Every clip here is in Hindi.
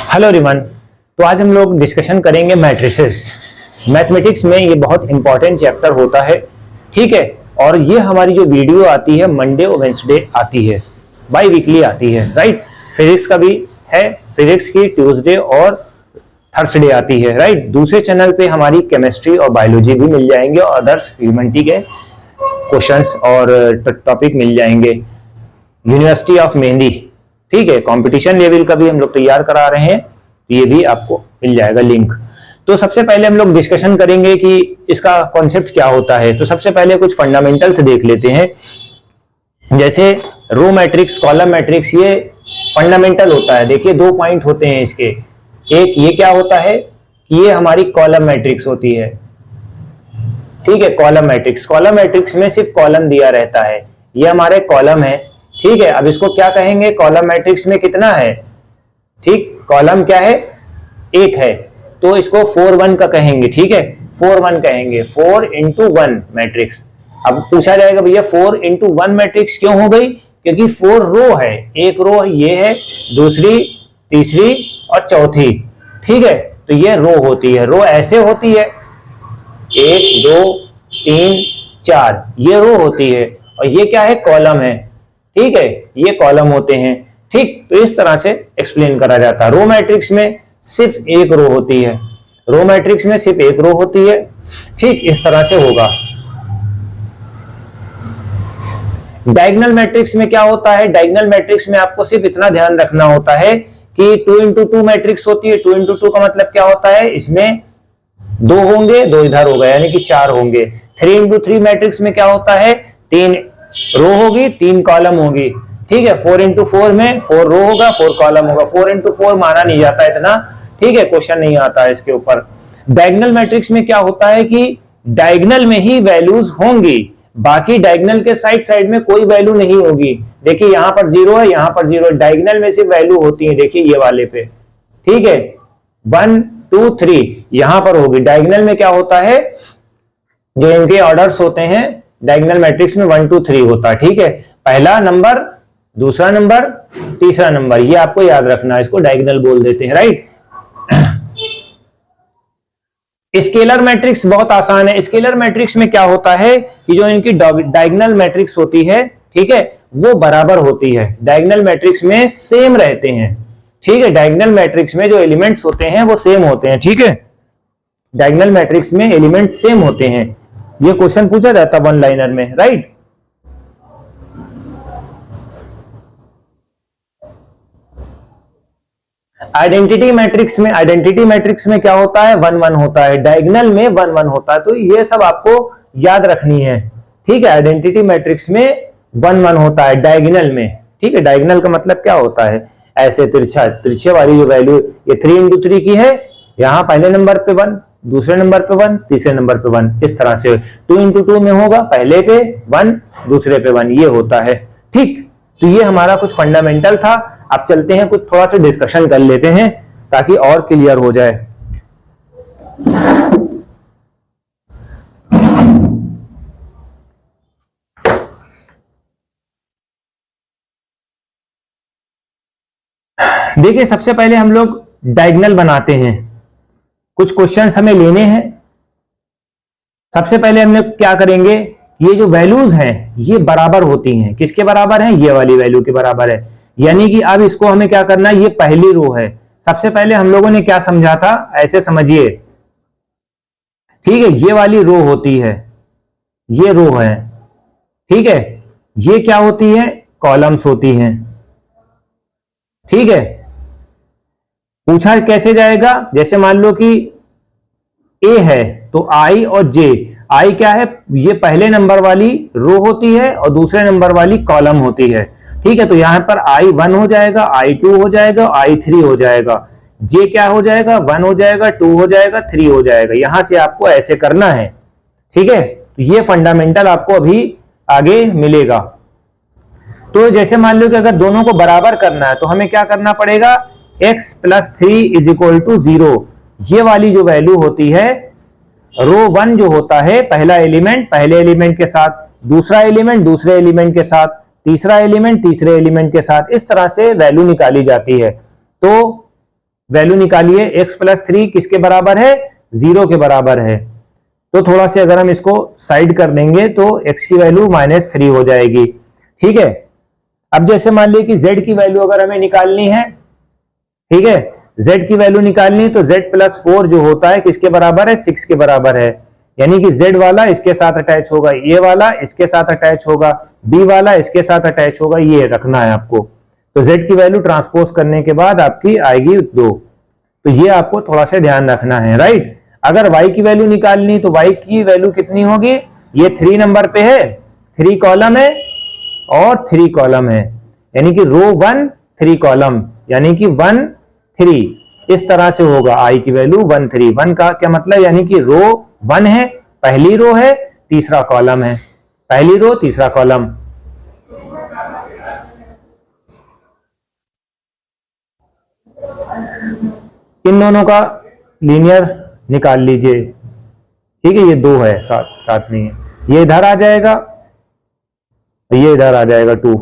Hello everyone. तो आज हम लोग डिस्कशन करेंगे मैट्रिसेस। मैथमेटिक्स में ये बहुत इंपॉर्टेंट चैप्टर होता है, ठीक है। और ये हमारी जो वीडियो आती है मंडे और वेंसडे आती है, बाई वीकली आती है, राइट। फिजिक्स का भी है, फिजिक्स की ट्यूसडे और थर्सडे आती है, राइट। दूसरे चैनल पे हमारी केमिस्ट्री और बायोलॉजी भी मिल जाएंगे और अदर्स ह्यूमैनिटी के क्वेश्चंस और टॉपिक मिल जाएंगे। यूनिवर्सिटी ऑफ मेहंदी, ठीक है, कंपटीशन लेवल का भी हम लोग तैयार करा रहे हैं, ये भी आपको मिल जाएगा लिंक। तो सबसे पहले हम लोग डिस्कशन करेंगे कि इसका कॉन्सेप्ट क्या होता है। तो सबसे पहले कुछ फंडामेंटल्स देख लेते हैं। जैसे रो मैट्रिक्स, कॉलम मैट्रिक्स, ये फंडामेंटल होता है। देखिए दो पॉइंट होते हैं इसके। एक ये क्या होता है कि ये हमारी कॉलम मैट्रिक्स होती है, ठीक है। कॉलम मैट्रिक्स, कॉलम मैट्रिक्स में सिर्फ कॉलम दिया रहता है, ये हमारे कॉलम है, ठीक है। अब इसको क्या कहेंगे, कॉलम मैट्रिक्स में कितना है, ठीक, कॉलम क्या है, एक है, तो इसको 4-1 का कहेंगे, ठीक है, 4-1 कहेंगे, 4 into 1 मैट्रिक्स। अब पूछा जाएगा भैया 4 into 1 मैट्रिक्स क्यों हो गई, क्योंकि 4 रो है, एक रो ये है, दूसरी, तीसरी और चौथी, ठीक है। तो ये रो होती है, रो ऐसे होती है, 1 2 3 4, ये रो होती है, और ये क्या है, कॉलम है, ठीक है, ये कॉलम होते हैं, ठीक। तो इस तरह से एक्सप्लेन करा जाता है। रो मैट्रिक्स में सिर्फ एक रो होती है, रो मैट्रिक्स में सिर्फ एक रो होती है, ठीक, इस तरह से होगा। डायगोनल मैट्रिक्स में क्या होता है, डायगोनल मैट्रिक्स में आपको सिर्फ इतना ध्यान रखना होता है कि 2 into 2 मैट्रिक्स होती है। 2 into 2 का मतलब क्या होता है, इसमें दो होंगे, दो इधर हो गए, यानी कि 4 होंगे। 3 into 3 मैट्रिक्स में क्या होता है, 3 रो होगी, 3 कॉलम होगी, ठीक है। 4 into 4 में 4 रो होगा, 4 कॉलम होगा। 4 into 4 माना नहीं जाता इतना, ठीक है, क्वेश्चन नहीं आता है इसके ऊपर। डायगोनल मैट्रिक्स में क्या होता है कि डायगोनल में ही वैल्यूज होंगी, बाकी डायगोनल के साइड साइड में कोई वैल्यू नहीं होगी। देखिए यहां पर 0 है, यहां पर 0, डायगोनल में सिर्फ वैल्यू होती है, देखिए ये वाले पे, ठीक है, 1 2 3 यहां पर होगी। डायगोनल में क्या होता है, जो इनके ऑर्डर्स होते हैं डायगोनल मैट्रिक्स में 1 2 3 होता है, ठीक है। पहला नंबर, दूसरा नंबर, तीसरा नंबर, ये आपको याद रखना है, इसको डायगोनल बोल देते हैं, राइट। स्केलर मैट्रिक्स बहुत आसान है। स्केलर मैट्रिक्स में क्या होता है कि जो इनकी डायगोनल मैट्रिक्स होती है, ठीक है, वो बराबर होती है, डायगोनल मैट्रिक्स में सेम रहते हैं, ठीक है। डायगोनल मैट्रिक्स में जो एलिमेंट्स होते हैं वो सेम होते हैं, ठीक है। डायगोनल मैट्रिक्स में एलिमेंट सेम होते हैं, ये क्वेश्चन पूछा जाता है 1 लाइनर में, राइट। आइडेंटिटी मैट्रिक्स में, आइडेंटिटी मैट्रिक्स में क्या होता है, 1 1 होता है, डायगोनल में 1 1 होता है। तो ये सब आपको याद रखनी है, ठीक है। आइडेंटिटी मैट्रिक्स में 1 1 होता है डायगोनल में, ठीक है। डायगोनल का मतलब क्या होता है, ऐसे तिरछा, तिरछे वाली जो वैल्यू, ये 3 into 3 की है, यहां पहले नंबर पे 1, दूसरे नंबर पे 1, तीसरे नंबर पे 1, इस तरह से 2 into 2 में होगा, पहले पे 1, दूसरे पे 1, ये होता है, ठीक। तो ये हमारा कुछ फंडामेंटल था। अब चलते हैं, कुछ थोड़ा सा डिस्कशन कर लेते हैं ताकि और क्लियर हो जाए। देखिए सबसे पहले हम लोग डायगोनल बनाते हैं, कुछ क्वेश्चंस हमें लेने हैं। सबसे पहले हम लोग क्या करेंगे, ये जो वैल्यूज हैं ये बराबर होती हैं, किसके बराबर हैं, ये वाली वैल्यू के बराबर है। यानी कि अब इसको हमें क्या करना है, ये पहली रो है। सबसे पहले हम लोगों ने क्या समझा था, ऐसे समझिए, ठीक है, ये वाली रो होती है, ये रो है, ठीक है। ये क्या होती है, कॉलम्स होती हैं, ठीक है। पूछा कैसे जाएगा, जैसे मान लो कि ए है तो आई और जे, आई क्या है, ये पहले नंबर वाली रो होती है और दूसरे नंबर वाली कॉलम होती है, ठीक है। तो यहां पर I1 हो जाएगा, I2 हो जाएगा, I3 हो जाएगा, J क्या हो जाएगा, 1 हो जाएगा, 2 हो जाएगा, 3 हो जाएगा। यहां से आपको ऐसे करना है, ठीक है। तो ये फंडामेंटल आपको अभी आगे मिलेगा। तो जैसे मान लो कि अगर दोनों को बराबर करना है तो हमें क्या करना पड़ेगा, x + 3 = 0, ये वाली जो वैल्यू होती है, रो 1 जो होता है, पहला एलिमेंट पहले एलिमेंट के साथ, दूसरा एलिमेंट दूसरे एलिमेंट के साथ, तीसरा एलिमेंट तीसरे एलिमेंट के साथ, इस तरह से वैल्यू निकाली जाती है। तो वैल्यू निकालिए, x+3 किसके बराबर है, 0 के बराबर है। तो थोड़ा से अगर हम इसको साइड कर देंगे तो x की वैल्यू -3 हो जाएगी। ठीक है, अब जैसे मान लीजिए कि z की वैल्यू अगर हमें निकालनी है, ठीक है, z की वैल्यू निकालनी तो z+4 जो होता है किसके बराबर है, 6 के बराबर है। यानी कि z वाला इसके साथ अटैच होगा, a वाला इसके साथ अटैच होगा, b वाला इसके साथ अटैच होगा, ये रखना है आपको। तो z की वैल्यू ट्रांसपोज करने के बाद आपकी आएगी 2। तो ये आपको थोड़ा सा ध्यान रखना है, राइट। अगर y की वैल्यू निकालनी तो y की वैल्यू कितनी होगी, ये 3 नंबर पे है, 3 कॉलम है और 3 कॉलम है, यानी कि रो 1 3 कॉलम, यानी कि 1 3 इस तरह से होगा। i की वैल्यू 1 3, 1 का क्या मतलब, यानी कि रो 1 है, पहली रो है, तीसरा कॉलम है, पहली रो तीसरा कॉलम। इन दोनों का लीनियर निकाल लीजिए, ठीक है, ये 2 है, साथ में ये इधर आ जाएगा, ये इधर आ जाएगा 2।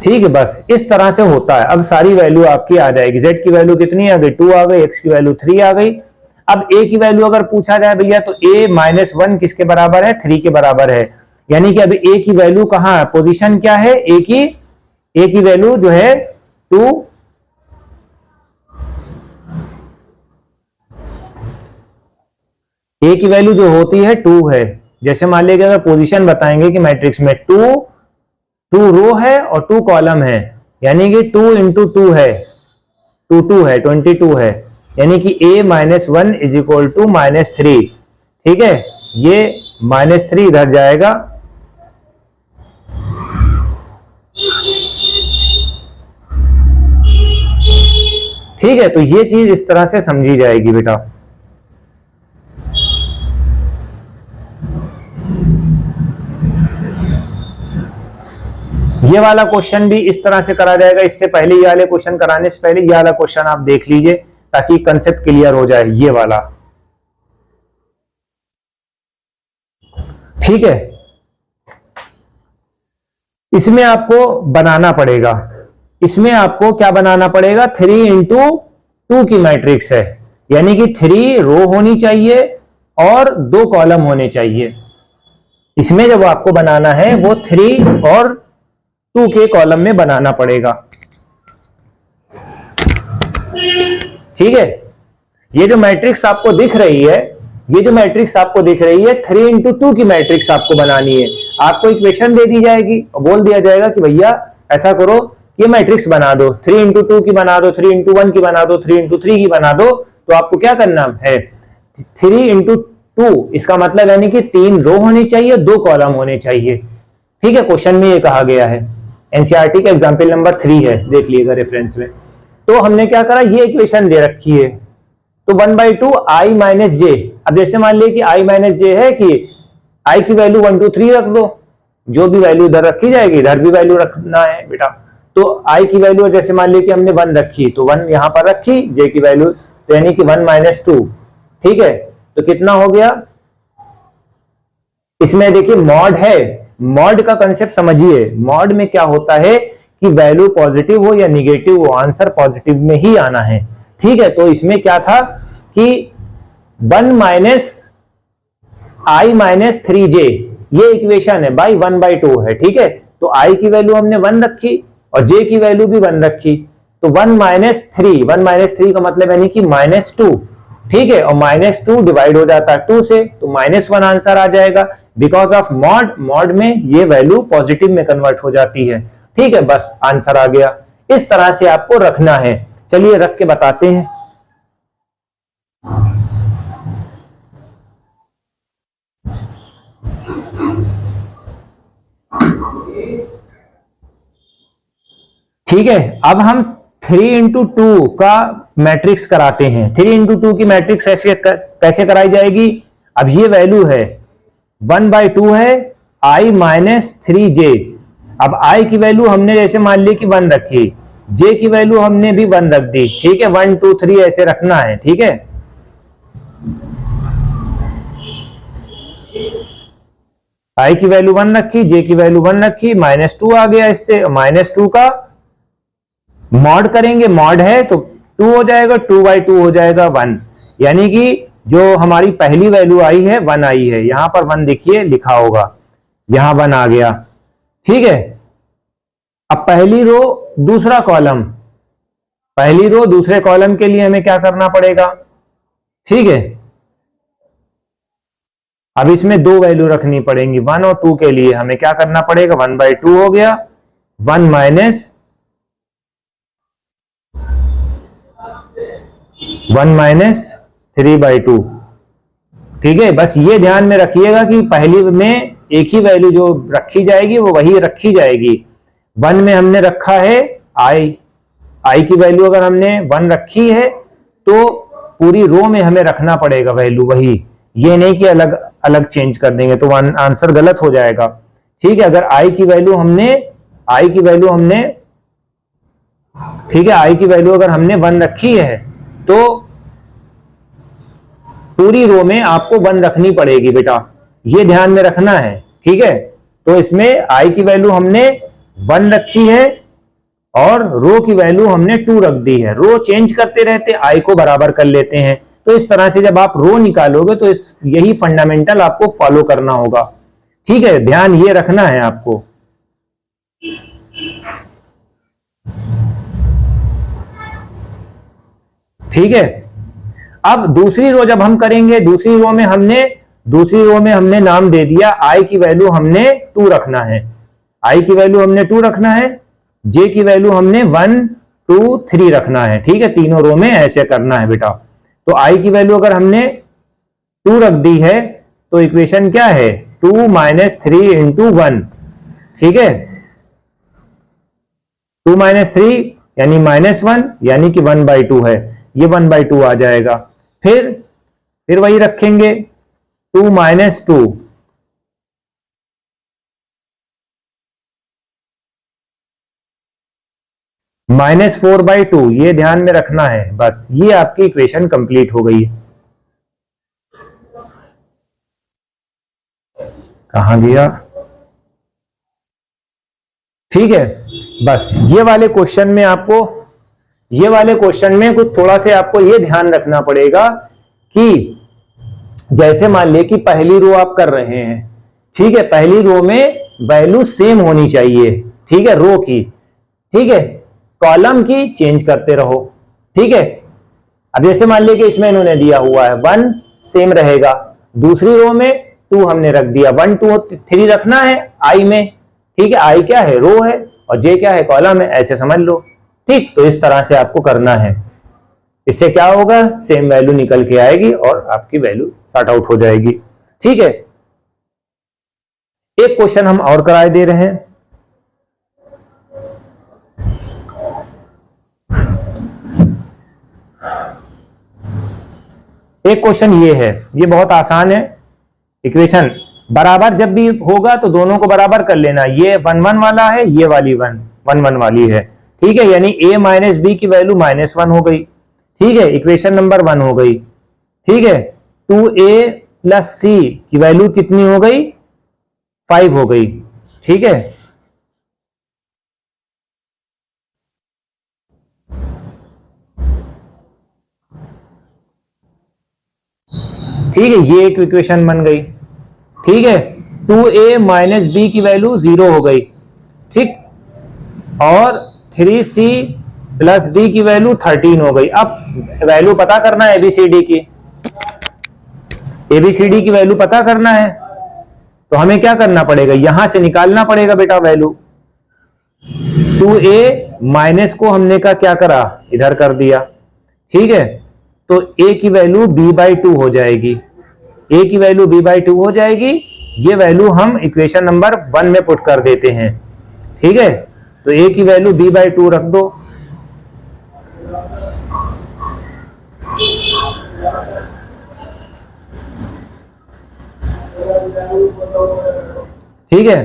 ठीक है, बस इस तरह से होता है। अब सारी वैल्यू आपकी आ जाएगी, z की वैल्यू कितनी आ गई, 2 आ गई, x की वैल्यू 3 आ गई। अब a की वैल्यू अगर पूछा जाए भैया तो a -1 किसके बराबर है, 3 के बराबर है। यानी कि अभी a की वैल्यू कहां है, पोजीशन क्या है, a की वैल्यू जो है 2, a की वैल्यू जो होती है 2 है। जैसे मान लीजिए अगर पोजीशन बताएंगे कि मैट्रिक्स में 2 रो है और 2 कॉलम है, यानी कि 2 × 2 है, 2 है, 22 है, यानी कि a -1 = -3। ठीक है, ये -3 इधर जाएगा, ठीक है। तो ये चीज इस तरह से समझी जाएगी बेटा। ये वाला क्वेश्चन भी इस तरह से करा जाएगा। इससे पहले ये वाले क्वेश्चन कराने से पहले ये वाला क्वेश्चन आप देख लीजिए ताकि कंसेप्ट क्लियर हो जाए, ये वाला, ठीक है। इसमें आपको बनाना पड़ेगा, इसमें आपको क्या बनाना पड़ेगा, 3 × 2 की मैट्रिक्स है, यानी कि 3 रो होनी चाहिए और 2 कॉलम होने चाहिए। इसमें जब आपको बनाना है वो 3 और 2 के कॉलम में बनाना पड़ेगा, ठीक है। ये जो मैट्रिक्स आपको दिख रही है, ये जो मैट्रिक्स आपको दिख रही है 3 × 2 की मैट्रिक्स आपको बनानी है। आपको इक्वेशन दे दी जाएगी और बोल दिया जाएगा कि भैया ऐसा करो, ये मैट्रिक्स बना दो, 3 × 2 की बना दो, 3 × 1 की बना दो, 3 × 3 की बना दो। तो आपको क्या करना है, 3 × 2 इसका मतलब यानी कि 3 रो होनी चाहिए, 2 कॉलम होने चाहिए, ठीक है। क्वेश्चन में ये कहा गया है, एनसीईआरटी का एग्जाम्पल नंबर 3 है, देख लीजिएगा रेफरेंस में। तो हमने क्या करा, ये इक्वेशन दे रखी है, तो 1/2 i - j। अब जैसे मान लीजिए कि i - j है कि i की वैल्यू 1 2 3 रख दो, जो भी वैल्यू इधर रखी जाएगी इधर भी वैल्यू रखना है बेटा। तो i की वैल्यू जैसे मान लीजिए कि हमने 1 रखी तो 1 यहां पर रखी, j की वैल्यू तो यानी कि 1 - 2, ठीक है। तो कितना हो गया, इसमें देखिए मॉड है, मॉड का कंसेप्ट समझिए। मॉड में क्या होता है कि वैल्यू पॉजिटिव हो या निगेटिव हो, आंसर पॉजिटिव में ही आना है, ठीक है। तो इसमें क्या था कि 1 - i - 3j ये इक्वेशन है बाई 1/2 है, ठीक है। तो i की वैल्यू हमने 1 रखी और j की वैल्यू भी 1 रखी, तो 1 - 3, 1 - 3 का मतलब यानी कि -2, ठीक है। और -2 डिवाइड हो जाता है 2 से, तो -1 आंसर आ जाएगा। बिकॉज ऑफ मॉड, मॉड में ये वैल्यू पॉजिटिव में कन्वर्ट हो जाती है, ठीक है। बस आंसर आ गया। इस तरह से आपको रखना है। चलिए रख के बताते हैं। ठीक है, अब हम 3 × 2 का मैट्रिक्स कराते हैं। 3 × 2 की मैट्रिक्स कैसे कराई जाएगी, अब ये वैल्यू है 1/2 है i - 3j। अब i की वैल्यू हमने जैसे मान ली कि 1 रखी, j की वैल्यू हमने भी 1 रख दी, ठीक है। 1 2 3 ऐसे रखना है, ठीक है। आई की वैल्यू 1 रखी, जे की वैल्यू 1 रखी, -2 आ गया। इससे -2 का मॉड करेंगे, मॉड है तो 2 हो जाएगा, 2/2 हो जाएगा 1, यानी कि जो हमारी पहली वैल्यू आई है 1 आई है। यहां पर 1 देखिए लिखा होगा, यहां 1 आ गया। ठीक है, अब पहली रो दूसरा कॉलम, पहली रो दूसरे कॉलम के लिए हमें क्या करना पड़ेगा? ठीक है, अब इसमें दो वैल्यू रखनी पड़ेंगी, 1 और 2 के लिए हमें क्या करना पड़ेगा? 1/2 हो गया, 1 माइनस 3/2। ठीक है, बस ये ध्यान में रखिएगा कि पहली में एक ही वैल्यू जो रखी जाएगी वो वही रखी जाएगी। 1 में हमने रखा है आई की वैल्यू अगर हमने 1 रखी है तो पूरी रो में हमें रखना पड़ेगा वैल्यू वही, ये नहीं कि अलग अलग चेंज कर देंगे तो आंसर गलत हो जाएगा। ठीक है, अगर आई की वैल्यू हमने ठीक है, आई की वैल्यू अगर हमने 1 रखी है तो पूरी रो में आपको 1 रखनी पड़ेगी बेटा, ये ध्यान में रखना है। ठीक है, तो इसमें आई की वैल्यू हमने 1 रखी है और रो की वैल्यू हमने 2 रख दी है। रो चेंज करते रहते, आई को बराबर कर लेते हैं। तो इस तरह से जब आप रो निकालोगे तो यही फंडामेंटल आपको फॉलो करना होगा। ठीक है, ध्यान ये रखना है आपको। ठीक है, अब दूसरी रो जब हम करेंगे, दूसरी रो में हमने नाम दे दिया, आई की वैल्यू हमने 2 रखना है, आई की वैल्यू हमने 2 रखना है, जे की वैल्यू हमने 1 2 3 रखना है। ठीक है, तीनों रो में ऐसे करना है बेटा। तो आई की वैल्यू अगर हमने 2 रख दी है तो इक्वेशन क्या है? 2 - 3 × 1। ठीक है, 2 - 3 यानी -1, यानी कि 1/2 है, ये 1/2 आ जाएगा। फिर वही रखेंगे, 2 - 2 -4/2, ये ध्यान में रखना है। बस ये आपकी इक्वेशन कंप्लीट हो गई है। कहां गया? ठीक है, बस ये वाले क्वेश्चन में कुछ थोड़ा से आपको ये ध्यान रखना पड़ेगा कि जैसे मान ले कि पहली रो आप कर रहे हैं। ठीक है, पहली रो में वैल्यू सेम होनी चाहिए। ठीक है, रो की, ठीक है, कॉलम की चेंज करते रहो। ठीक है, अब जैसे मान लीजिए कि इसमें इन्होंने दिया हुआ है 1 सेम रहेगा, दूसरी रो में 2 हमने रख दिया, 1 2 3 रखना है आई में। ठीक है, आई क्या है? रो है, और जे क्या है? कॉलम है, ऐसे समझ लो। ठीक, तो इस तरह से आपको करना है। इससे क्या होगा? सेम वैल्यू निकल के आएगी और आपकी वैल्यू सॉर्ट आउट हो जाएगी। ठीक है, एक क्वेश्चन हम और कराए दे रहे हैं। एक क्वेश्चन ये है, ये बहुत आसान है। इक्वेशन बराबर जब भी होगा तो दोनों को बराबर कर लेना। ये 1 1 वाला है, ये वाली 1 1 वाली है। ठीक है, यानी a - b की वैल्यू -1 हो गई। ठीक है, इक्वेशन नंबर 1 हो गई। ठीक है, 2a + c की वैल्यू कितनी हो गई? 5 हो गई। ठीक है, ठीक है, ये एक इक्वेशन बन गई। ठीक है, 2a - b की वैल्यू 0 हो गई। ठीक, और 3c + d की वैल्यू 13 हो गई। अब वैल्यू पता करना है ABCD की, ABCD की वैल्यू पता करना है तो हमें क्या करना पड़ेगा? यहां से निकालना पड़ेगा बेटा वैल्यू। 2a माइनस को हमने का क्या करा? इधर कर दिया। ठीक है, तो a की वैल्यू b/2 हो जाएगी, a की वैल्यू b/2 हो जाएगी। ये वैल्यू हम इक्वेशन नंबर 1 में पुट कर देते हैं। ठीक है, तो a की वैल्यू b/2 रख दो। ठीक है,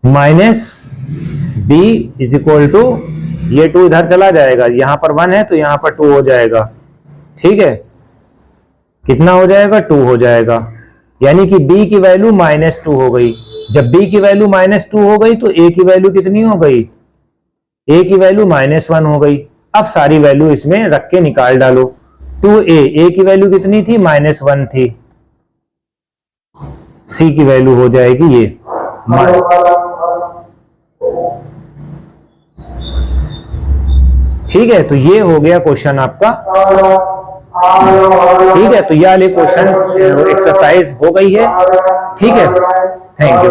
-b = ये 2 इधर चला जाएगा, यहां पर 1 है तो यहां पर 2 हो जाएगा। ठीक है, कितना हो जाएगा? 2 हो जाएगा। यानी कि b की वैल्यू -2 हो गई। जब b की वैल्यू -2 हो गई तो a की वैल्यू कितनी हो गई? a की वैल्यू -1 हो गई। अब सारी वैल्यू इसमें रख के निकाल डालो। 2a की वैल्यू कितनी थी? -1 थी। c की वैल्यू हो जाएगी ये ठीक है। तो ये हो गया क्वेश्चन आपका। ठीक है, तो ये वाले क्वेश्चन एक्सरसाइज हो गई है। ठीक है, थैंक यू।